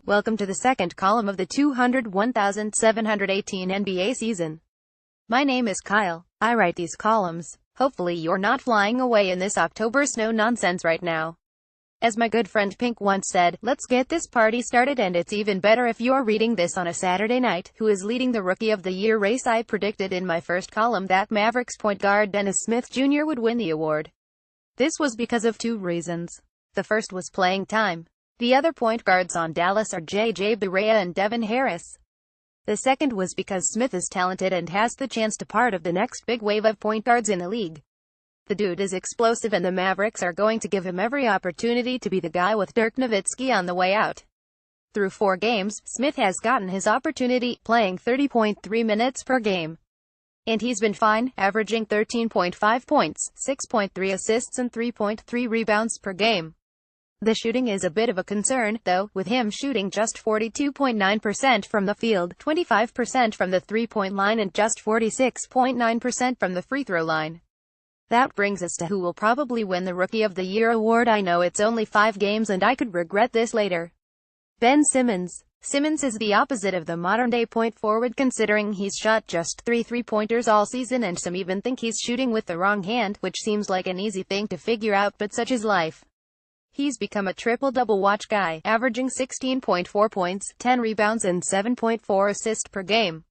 Welcome to the second column of the 201,718 NBA season. My name is Kyle. I write these columns. Hopefully you're not flying away in this October snow nonsense right now. As my good friend Pink once said, let's get this party started, and it's even better if you're reading this on a Saturday night. Who is leading the Rookie of the Year race? I predicted in my first column that Mavericks point guard Dennis Smith Jr. would win the award. This was because of two reasons. The first was playing time. The other point guards on Dallas are J.J. Barea and Devin Harris. The second was because Smith is talented and has the chance to part of the next big wave of point guards in the league. The dude is explosive, and the Mavericks are going to give him every opportunity to be the guy with Dirk Nowitzki on the way out. Through 4 games, Smith has gotten his opportunity, playing 30.3 minutes per game. And he's been fine, averaging 13.5 points, 6.3 assists and 3.3 rebounds per game. The shooting is a bit of a concern, though, with him shooting just 42.9% from the field, 25% from the three-point line and just 46.9% from the free throw line. That brings us to who will probably win the Rookie of the Year award. I know it's only 5 games and I could regret this later. Ben Simmons. Simmons is the opposite of the modern-day point forward, considering he's shot just 3 three-pointers all season, and some even think he's shooting with the wrong hand, which seems like an easy thing to figure out, but such is life. He's become a triple-double watch guy, averaging 16.4 points, 10 rebounds and 7.4 assists per game.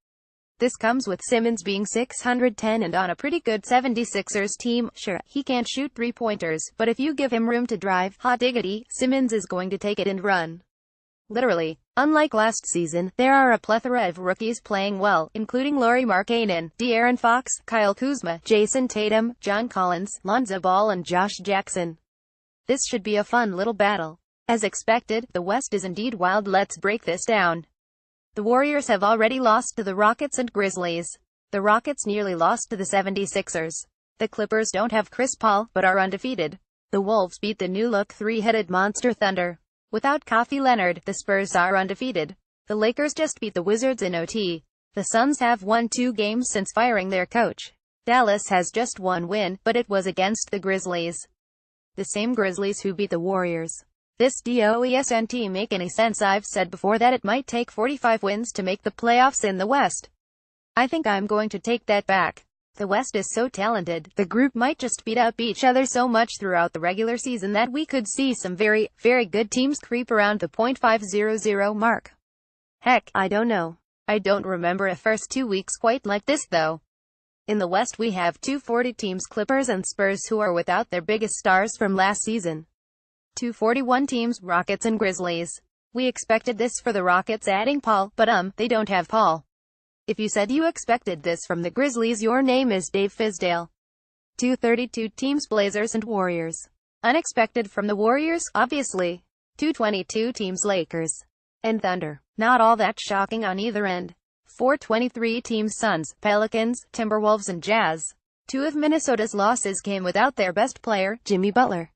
This comes with Simmons being 610 and on a pretty good 76ers team. Sure, he can't shoot three-pointers, but if you give him room to drive, hot diggity, Simmons is going to take it and run. Literally. Unlike last season, there are a plethora of rookies playing well, including Lauri Markkanen, De'Aaron Fox, Kyle Kuzma, Jason Tatum, John Collins, Lonzo Ball and Josh Jackson. This should be a fun little battle. As expected, the West is indeed wild. Let's break this down. The Warriors have already lost to the Rockets and Grizzlies. The Rockets nearly lost to the 76ers. The Clippers don't have Chris Paul, but are undefeated. The Wolves beat the new-look three-headed monster Thunder. Without Kawhi Leonard, the Spurs are undefeated. The Lakers just beat the Wizards in OT. The Suns have won 2 games since firing their coach. Dallas has just 1 win, but it was against the Grizzlies. The same Grizzlies who beat the Warriors. This doesn't make any sense. I've said before that it might take 45 wins to make the playoffs in the West. I think I'm going to take that back. The West is so talented, the group might just beat up each other so much throughout the regular season that we could see some very, very good teams creep around the .500 mark. Heck, I don't know. I don't remember a first 2 weeks quite like this though. In the West we have 2 40 teams, Clippers and Spurs, who are without their biggest stars from last season. 2 41 teams, Rockets and Grizzlies. We expected this for the Rockets adding Paul, but they don't have Paul. If you said you expected this from the Grizzlies, your name is Dave Fizdale. 2 32 teams, Blazers and Warriors. Unexpected from the Warriors, obviously. 2 22 teams, Lakers and Thunder. Not all that shocking on either end. 4 23 teams, Suns, Pelicans, Timberwolves and Jazz. 2 of Minnesota's losses came without their best player, Jimmy Butler.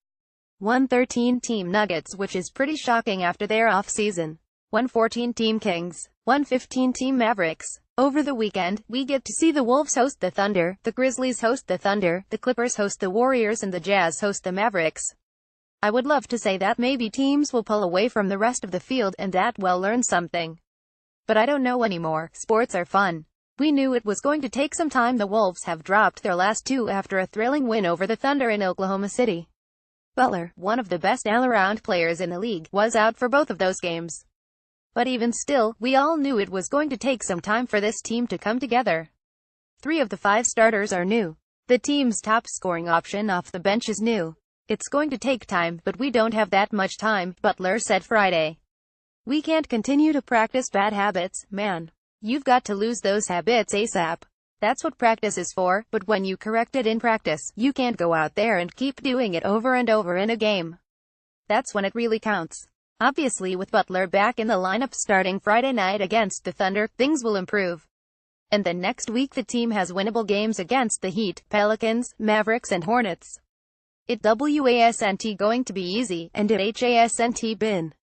1 13 team Nuggets, which is pretty shocking after their off-season. 1 14 team Kings. 1 15 team Mavericks. Over the weekend, we get to see the Wolves host the Thunder, the Grizzlies host the Thunder, the Clippers host the Warriors and the Jazz host the Mavericks. I would love to say that maybe teams will pull away from the rest of the field and that we'll learn something. But I don't know anymore. Sports are fun. We knew it was going to take some time. The Wolves have dropped their last 2 after a thrilling win over the Thunder in Oklahoma City. Butler, one of the best all-around players in the league, was out for both of those games. But even still, we all knew it was going to take some time for this team to come together. 3 of the 5 starters are new. The team's top scoring option off the bench is new. It's going to take time, but we don't have that much time, Butler said Friday. We can't continue to practice bad habits, man. You've got to lose those habits ASAP. That's what practice is for, but when you correct it in practice, you can't go out there and keep doing it over and over in a game. That's when it really counts. Obviously, with Butler back in the lineup starting Friday night against the Thunder, things will improve. And then next week the team has winnable games against the Heat, Pelicans, Mavericks and Hornets. It wasn't going to be easy, and it hasn't been.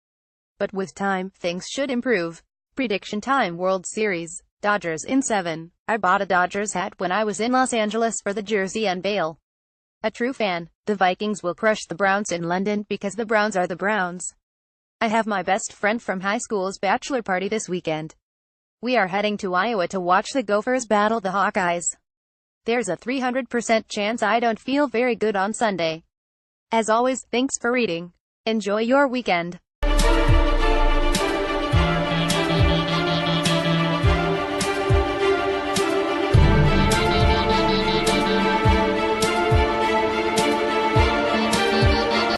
But with time, things should improve. Prediction time. World Series. Dodgers in 7. I bought a Dodgers hat when I was in Los Angeles for the jersey unveil. A true fan. The Vikings will crush the Browns in London because the Browns are the Browns. I have my best friend from high school's bachelor party this weekend. We are heading to Iowa to watch the Gophers battle the Hawkeyes. There's a 300% chance I don't feel very good on Sunday. As always, thanks for reading. Enjoy your weekend.